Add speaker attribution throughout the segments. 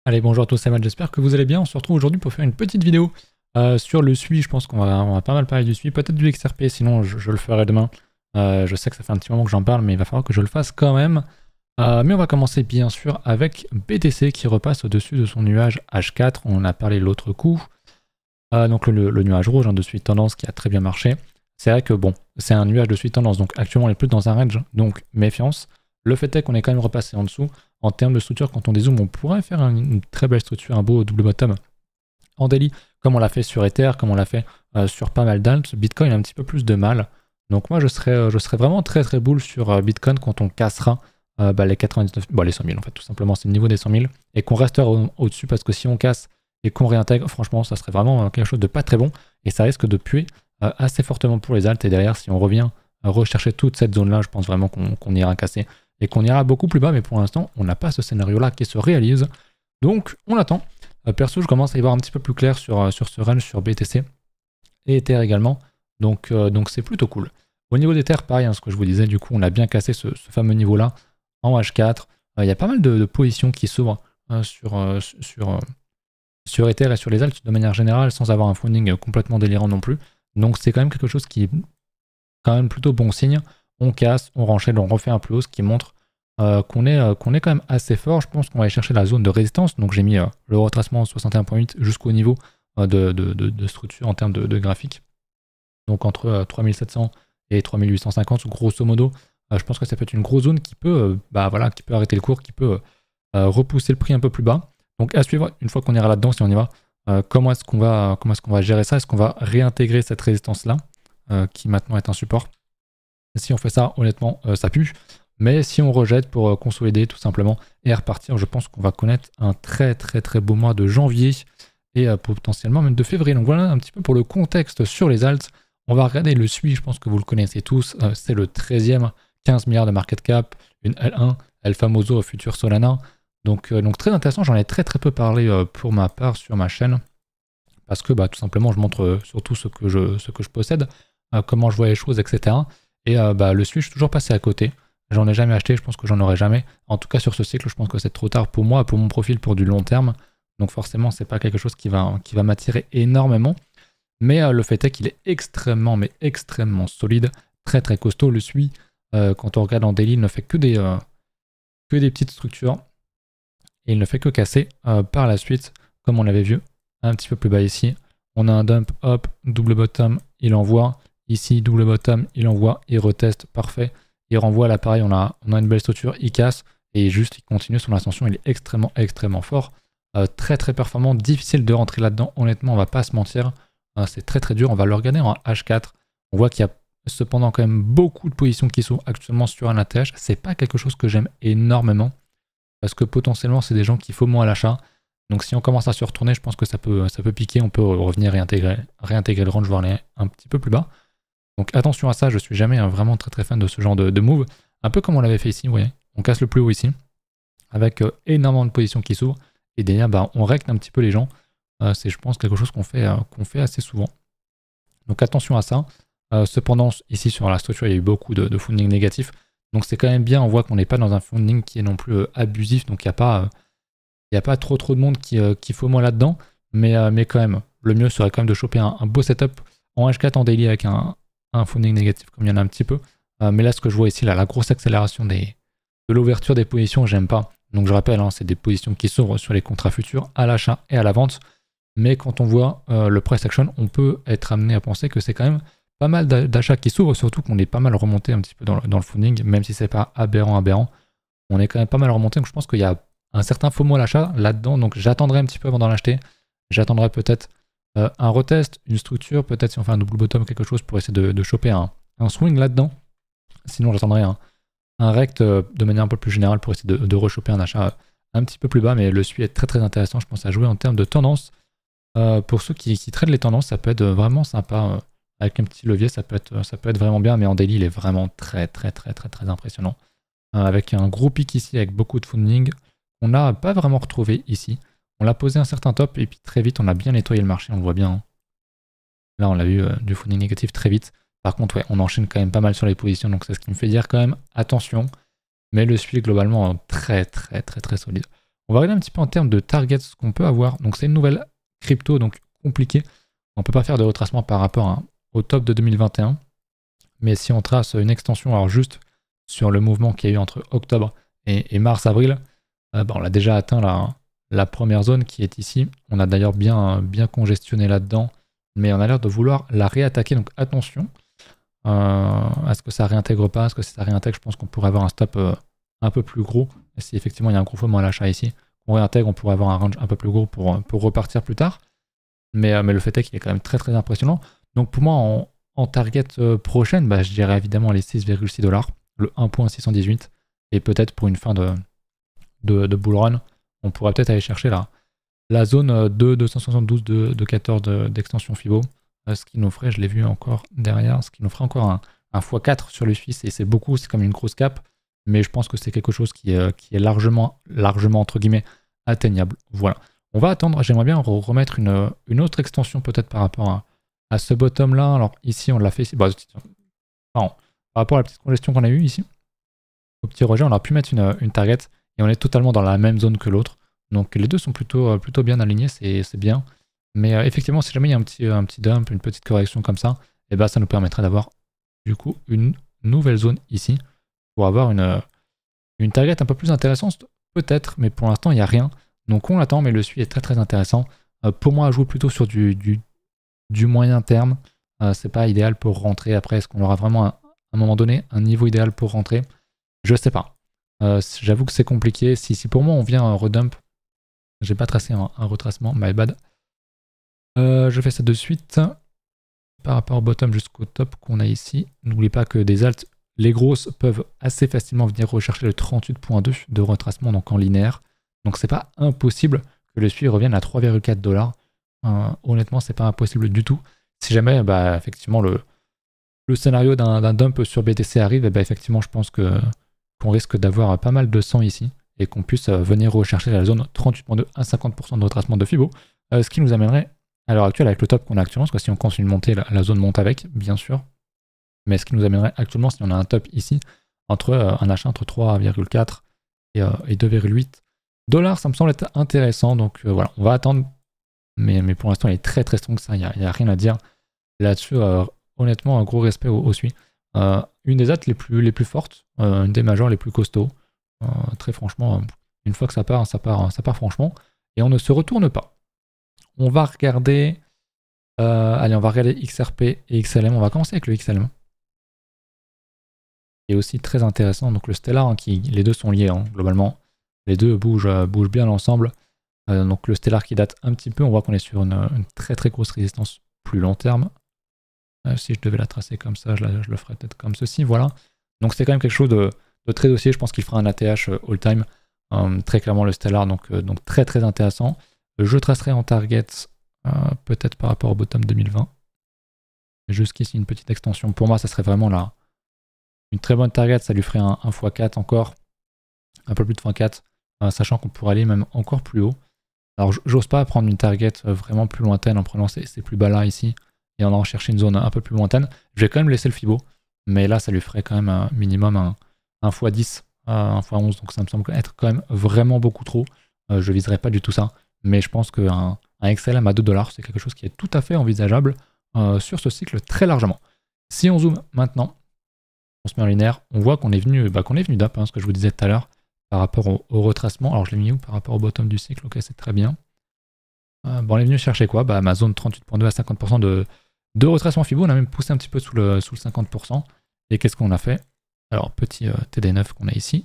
Speaker 1: Allez, bonjour à tous, c'est Matt, j'espère que vous allez bien. On se retrouve aujourd'hui pour faire une petite vidéo sur le SUI. Je pense qu'on va pas mal parler du SUI, peut-être du XRP, sinon je le ferai demain. Je sais que ça fait un petit moment que j'en parle, mais il va falloir que je le fasse quand même. Mais on va commencer bien sûr avec BTC qui repasse au-dessus de son nuage H4. On en a parlé l'autre coup. Donc le nuage rouge de suite tendance qui a très bien marché. C'est vrai que bon, c'est un nuage de suite tendance, donc actuellement on est plus dans un range, donc méfiance. Le fait est qu'on est quand même repassé en dessous. En termes de structure, quand on dézoome, on pourrait faire une très belle structure, un beau double bottom en daily, comme on l'a fait sur Ether, comme on l'a fait sur pas mal d'alts. Bitcoin a un petit peu plus de mal. Donc moi, je serais vraiment très très bull sur Bitcoin quand on cassera les 99, les 100 000 en fait, tout simplement, c'est le niveau des 100 000, et qu'on restera au-dessus, parce que si on casse et qu'on réintègre, franchement, ça serait vraiment quelque chose de pas très bon, et ça risque de puer assez fortement pour les alts, et derrière, si on revient rechercher toute cette zone-là, je pense vraiment qu'on ira casser et qu'on ira beaucoup plus bas, mais pour l'instant, on n'a pas ce scénario-là qui se réalise. Donc, on attend. Perso, je commence à y voir un petit peu plus clair sur ce range, sur BTC et Ether également. Donc c'est plutôt cool. Au niveau d'Ether, pareil, ce que je vous disais, du coup, on a bien cassé ce fameux niveau-là en H4. Il y a pas mal de positions qui s'ouvrent sur Ether et sur les alts de manière générale, sans avoir un funding complètement délirant non plus. Donc, c'est quand même quelque chose qui est quand même plutôt bon signe. On casse, on renchaîne, on refait un plus haut, ce qui montre qu'on est quand même assez fort. Je pense qu'on va aller chercher la zone de résistance. Donc j'ai mis le retracement 61.8 jusqu'au niveau de structure en termes de graphique. Donc entre 3700 et 3850, grosso modo. Je pense que ça peut être une grosse zone qui peut, qui peut arrêter le cours, qui peut repousser le prix un peu plus bas. Donc à suivre, une fois qu'on ira là-dedans, si on y va, comment est-ce qu'on va gérer ça? Est-ce qu'on va réintégrer cette résistance-là, qui maintenant est un support? Si on fait ça, honnêtement, ça pue. Mais si on rejette pour consolider tout simplement et repartir, je pense qu'on va connaître un très très très beau mois de janvier et potentiellement même de février. Donc voilà un petit peu pour le contexte sur les alts. On va regarder le SUI, je pense que vous le connaissez tous. C'est le 13e, 15 milliards de market cap, une L1, El Famoso futur Solana. Donc très intéressant, j'en ai très très peu parlé pour ma part sur ma chaîne. Parce que tout simplement je montre surtout ce que je possède, comment je vois les choses, etc. Et le SUI, je suis toujours passé à côté. J'en ai jamais acheté, je pense que j'en aurai jamais. En tout cas, sur ce cycle, je pense que c'est trop tard pour moi, pour mon profil, pour du long terme. Donc forcément, c'est pas quelque chose qui va m'attirer énormément. Mais le fait est qu'il est extrêmement, mais extrêmement solide, très très costaud. Le SUI, quand on regarde en daily, il ne fait que des petites structures. Et il ne fait que casser par la suite, comme on l'avait vu un petit peu plus bas ici. On a un dump, hop, double bottom, il envoie. Ici, double bottom, il envoie, il reteste, parfait. Il renvoie là, pareil, on a une belle structure, il casse, et juste il continue son ascension, il est extrêmement, extrêmement fort. Très très performant, difficile de rentrer là-dedans, honnêtement, on va pas se mentir. C'est très très dur, on va le regarder en H4. On voit qu'il y a cependant quand même beaucoup de positions qui sont actuellement sur un ATH. C'est pas quelque chose que j'aime énormément, parce que potentiellement c'est des gens qui font moins à l'achat. Donc si on commence à se retourner, je pense que ça peut piquer, on peut revenir réintégrer le range, voire aller un petit peu plus bas. Donc attention à ça, je suis jamais vraiment très très fan de ce genre de move. Un peu comme on l'avait fait ici, vous voyez, on casse le plus haut ici, avec énormément de positions qui s'ouvrent, et derrière on recte un petit peu les gens. C'est je pense quelque chose qu'on fait assez souvent. Donc attention à ça. Cependant, ici sur la structure, il y a eu beaucoup de funding négatif. Donc c'est quand même bien, on voit qu'on n'est pas dans un funding qui est non plus abusif, donc il n'y a pas trop de monde qui faut moins là-dedans. Mais quand même, le mieux serait quand même de choper un beau setup en H4 en daily avec un funding négatif comme il y en a un petit peu. Mais là, ce que je vois ici, là, la grosse accélération de l'ouverture des positions, j'aime pas. Donc je rappelle, c'est des positions qui s'ouvrent sur les contrats futurs à l'achat et à la vente. Mais quand on voit le price action, on peut être amené à penser que c'est quand même pas mal d'achats qui s'ouvrent, surtout qu'on est pas mal remonté un petit peu dans le funding, même si c'est pas aberrant. On est quand même pas mal remonté, donc je pense qu'il y a un certain FOMO à l'achat là-dedans, donc j'attendrai un petit peu avant d'en acheter. J'attendrai peut-être un retest, une structure, peut-être si on fait un double bottom, quelque chose pour essayer de choper un swing là-dedans. Sinon, j'attendrai un rect de manière un peu plus générale pour essayer de rechoper un achat un petit peu plus bas. Mais le SUI est très très intéressant, je pense, à jouer en termes de tendance. Pour ceux qui traitent les tendances, ça peut être vraiment sympa. Avec un petit levier, ça peut être vraiment bien. Mais en daily, il est vraiment très très très très très impressionnant. Avec un gros pic ici, avec beaucoup de funding. On n'a pas vraiment retrouvé ici. On l'a posé un certain top et puis très vite on a bien nettoyé le marché, on le voit bien. Là on a eu du funding négatif très vite. Par contre ouais, on enchaîne quand même pas mal sur les positions, donc c'est ce qui me fait dire quand même attention. Mais le SUI est globalement très très très très solide. On va regarder un petit peu en termes de targets ce qu'on peut avoir. Donc c'est une nouvelle crypto, donc compliquée. On ne peut pas faire de retracement par rapport au top de 2021. Mais si on trace une extension, alors juste sur le mouvement qu'il y a eu entre octobre et mars-avril, on l'a déjà atteint la première zone qui est ici. On a d'ailleurs bien congestionné là-dedans, mais on a l'air de vouloir la réattaquer. Donc attention, est-ce que ça réintègre pas? Est-ce que si ça réintègre, je pense qu'on pourrait avoir un stop un peu plus gros. Et si effectivement il y a un gros FOMO à l'achat ici, on réintègre, on pourrait avoir un range un peu plus gros pour repartir plus tard. Mais le fait est qu'il est quand même très très impressionnant. Donc pour moi, en target prochaine, je dirais évidemment les 6,6 $, le 1.618, et peut-être pour une fin de bull run, on pourrait peut-être aller chercher la zone de 272 de 14 d'extension FIBO, ce qui nous ferait, je l'ai vu encore derrière, ce qui nous ferait encore un x4 sur le Suisse, et c'est beaucoup, c'est comme une grosse cap, mais je pense que c'est quelque chose qui est largement entre guillemets atteignable. Voilà. On va attendre, j'aimerais bien remettre une autre extension peut-être par rapport à ce bottom là. Alors ici on l'a fait ici. Par rapport à la petite congestion qu'on a eue ici, au petit rejet, on a pu mettre une target et on est totalement dans la même zone que l'autre. Donc les deux sont plutôt bien alignés, c'est bien. Mais effectivement, si jamais il y a un petit dump, une petite correction comme ça, et ça nous permettrait d'avoir du coup une nouvelle zone ici pour avoir une target un peu plus intéressante peut-être, mais pour l'instant il n'y a rien. Donc on l'attend, mais le suivi est très très intéressant. Pour moi, à jouer plutôt sur du moyen terme. C'est pas idéal pour rentrer. Après, est-ce qu'on aura vraiment à un moment donné un niveau idéal pour rentrer? Je sais pas. J'avoue que c'est compliqué. Si pour moi on vient un redump, j'ai pas tracé un retracement, my bad. Je fais ça de suite. Par rapport au bottom jusqu'au top qu'on a ici, n'oubliez pas que des alts, les grosses peuvent assez facilement venir rechercher le 38.2 de retracement, donc en linéaire. Donc c'est pas impossible que le suivi revienne à 3,4 $. Honnêtement, c'est pas impossible du tout. Si jamais effectivement le scénario d'un dump sur BTC arrive, effectivement je pense qu'on risque d'avoir pas mal de sang ici et qu'on puisse venir rechercher la zone 38.2 à 50% de retracement de Fibo. Ce qui nous amènerait à l'heure actuelle avec le top qu'on a actuellement, parce que si on continue de monter, la zone monte avec, bien sûr. Mais ce qui nous amènerait actuellement, si on a un top ici, un achat entre 3,4 et 2,8 $, ça me semble être intéressant. Donc voilà, on va attendre. Mais pour l'instant, il est très très strong, ça, il n'y a rien à dire. Là-dessus, honnêtement, un gros respect au SUI. Une des dates les plus fortes, une des majors les plus costauds. Très franchement, une fois que ça part franchement. Et on ne se retourne pas. On va regarder... allez, on va regarder XRP et XLM. On va commencer avec le XLM. Qui est aussi très intéressant. Donc le Stellar, les deux sont liés, globalement. Les deux bougent bien ensemble. Donc le Stellar qui date un petit peu, on voit qu'on est sur une très très grosse résistance plus long terme. Si je devais la tracer comme ça, je le ferais peut-être comme ceci, voilà. Donc c'est quand même quelque chose de très dossier, je pense qu'il fera un ATH all time, très clairement le Stellar, donc très très intéressant. Je tracerai en target, peut-être par rapport au bottom 2020. Jusqu'ici une petite extension, pour moi ça serait vraiment là une très bonne target, ça lui ferait un x4 encore, un peu plus de x4, sachant qu'on pourrait aller même encore plus haut. Alors j'ose pas prendre une target vraiment plus lointaine en prenant ces plus bas là ici et en allant chercher une zone un peu plus lointaine. Je vais quand même laisser le Fibo, mais là ça lui ferait quand même un minimum un x10, un x11, donc ça me semble être quand même vraiment beaucoup trop. Je viserai pas du tout ça, mais je pense qu'un XLM à 2 $, c'est quelque chose qui est tout à fait envisageable sur ce cycle très largement. Si on zoome maintenant, on se met en linéaire, on voit qu'on est venu d'up, ce que je vous disais tout à l'heure, par rapport au retracement. Alors je l'ai mis où par rapport au bottom du cycle? Ok, c'est très bien. On est venu chercher quoi? Ma zone 38.2 à 50% de retracement Fibo. On a même poussé un petit peu sous le 50%. Et qu'est-ce qu'on a fait? Alors petit TD9 qu'on a ici.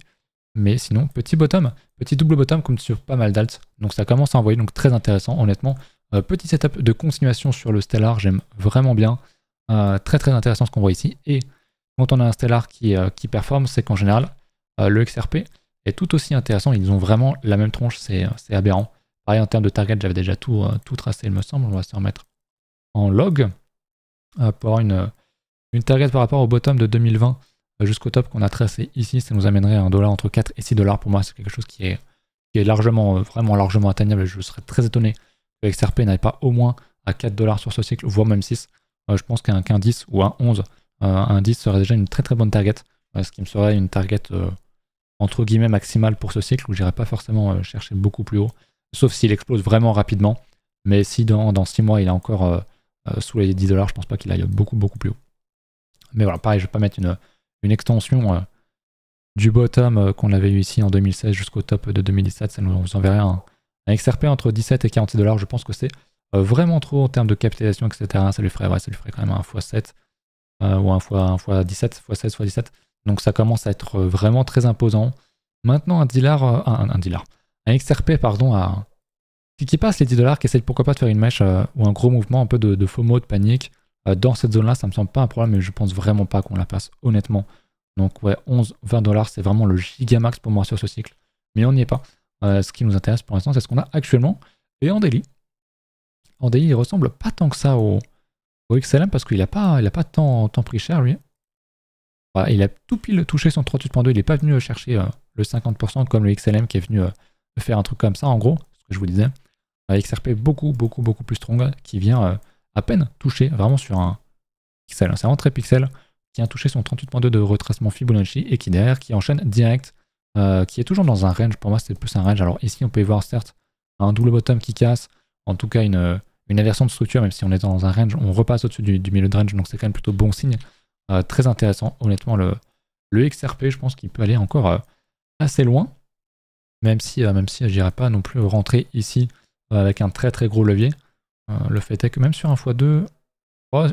Speaker 1: Mais sinon, petit bottom, petit double bottom comme sur pas mal d'alts. Donc ça commence à envoyer, donc très intéressant honnêtement. Petit setup de continuation sur le Stellar, j'aime vraiment bien. Très très intéressant ce qu'on voit ici. Et quand on a un Stellar qui performe, c'est qu'en général, le XRP est tout aussi intéressant. Ils ont vraiment la même tronche, c'est aberrant. Pareil en termes de target, j'avais déjà tout tracé il me semble. On va se remettre en log pour avoir une target par rapport au bottom de 2020 jusqu'au top qu'on a tracé ici. Ça nous amènerait à $1 entre 4 et 6 $. Pour moi, c'est quelque chose qui est largement, vraiment largement atteignable. Je serais très étonné que XRP n'aille pas au moins à 4 $ sur ce cycle, voire même 6. Je pense qu'un 10 ou un 11, un 10 serait déjà une très très bonne target. Ce qui me serait une target entre guillemets maximal pour ce cycle où j'irai pas forcément chercher beaucoup plus haut, sauf s'il explose vraiment rapidement. Mais si dans 6 mois il est encore sous les 10 $, je pense pas qu'il aille beaucoup plus haut. Mais voilà, pareil, je vais pas mettre une extension du bottom qu'on avait eu ici en 2016 jusqu'au top de 2017. Ça nous enverrait un XRP entre 17 et 46 $. Je pense que c'est vraiment trop en termes de capitalisation, etc. Ça lui ferait quand même un x7 ou un x17, x16, x17. Donc ça commence à être vraiment très imposant. Maintenant, un XRP, pardon, qui passe les 10 $, qui essaie pourquoi pas de faire une mèche ou un gros mouvement, un peu de FOMO, de panique. Dans cette zone-là, ça me semble pas un problème, mais je pense vraiment pas qu'on la passe, honnêtement. Donc ouais, 11, 20 $, c'est vraiment le gigamax pour moi sur ce cycle. Mais on n'y est pas. Ce qui nous intéresse pour l'instant, c'est ce qu'on a actuellement. Et en daily, il ressemble pas tant que ça au XLM parce qu'il a pas tant pris cher, lui. Voilà, il a tout pile touché son 38.2, il n'est pas venu chercher le 50% comme le XLM qui est venu faire un truc comme ça, en gros, ce que je vous disais. XRP beaucoup plus strong, qui vient à peine toucher, vraiment sur un pixel, c'est vraiment très pixel, qui a touché son 38.2 de retracement Fibonacci et qui derrière, qui enchaîne direct, qui est toujours dans un range, pour moi c'est plus un range. Alors ici on peut y voir certes un double bottom qui casse, en tout cas une inversion de structure, même si on est dans un range, on repasse au-dessus du milieu de range, donc c'est quand même plutôt bon signe. Très intéressant, honnêtement, le XRP, je pense qu'il peut aller encore assez loin, même si je n'irai pas non plus rentrer ici avec un très gros levier. Le fait est que même sur un x2,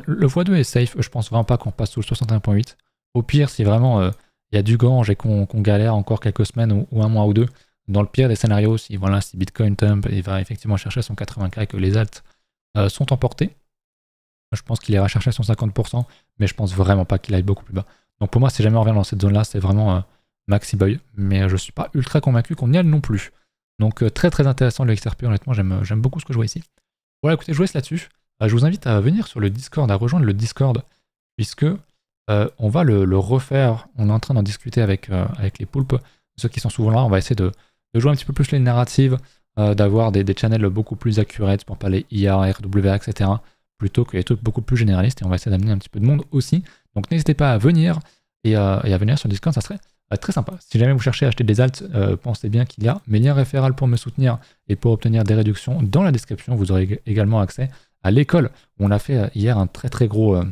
Speaker 1: le x2 est safe, je pense vraiment pas qu'on passe sous le 61.8. Au pire, si vraiment il y a du gange et qu'on galère encore quelques semaines ou un mois ou deux, dans le pire des scénarios, si Bitcoin tombe et va effectivement chercher son 80K et que les alts sont emportés, je pense qu'il ira chercher son 50%, mais je pense vraiment pas qu'il aille beaucoup plus bas. Donc pour moi, si jamais on revient dans cette zone-là, c'est vraiment maxi boy, mais je suis pas ultra convaincu qu'on y aille non plus. Donc très intéressant le XRP, honnêtement, j'aime beaucoup ce que je vois ici. Voilà, écoutez, je vous laisse là-dessus. Je vous invite à venir sur le Discord, à rejoindre le Discord, puisque on va le refaire. On est en train d'en discuter avec les poulpes, ceux qui sont souvent là. On va essayer de jouer un petit peu plus les narratives, d'avoir des channels beaucoup plus accurate pour parler IA, RWA, etc. plutôt que les trucs beaucoup plus généralistes, et on va essayer d'amener un petit peu de monde aussi. Donc n'hésitez pas à venir et à venir sur le Discord, ça serait très sympa. Si jamais vous cherchez à acheter des alts, pensez bien qu'il y a mes liens référents pour me soutenir et pour obtenir des réductions dans la description. Vous aurez également accès à l'école où on a fait hier un très gros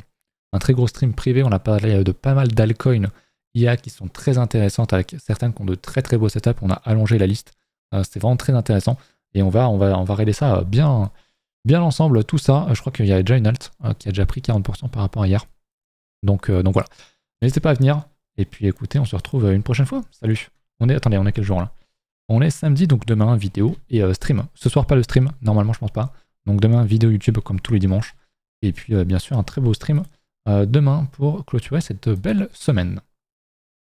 Speaker 1: stream privé. On a parlé de pas mal d'altcoins IA qui sont très intéressantes, avec certaines qui ont de très beaux setups. On a allongé la liste. C'était vraiment très intéressant et on va raider ça bien ensemble, tout ça. Je crois qu'il y a déjà une alt qui a déjà pris 40% par rapport à hier. Donc voilà. N'hésitez pas à venir. Et puis écoutez, on se retrouve une prochaine fois. Salut. Attendez, on est quel jour là? On est samedi, donc demain vidéo et stream. Ce soir pas le stream, normalement je pense pas. Donc demain vidéo YouTube comme tous les dimanches. Et puis bien sûr un très beau stream demain pour clôturer cette belle semaine.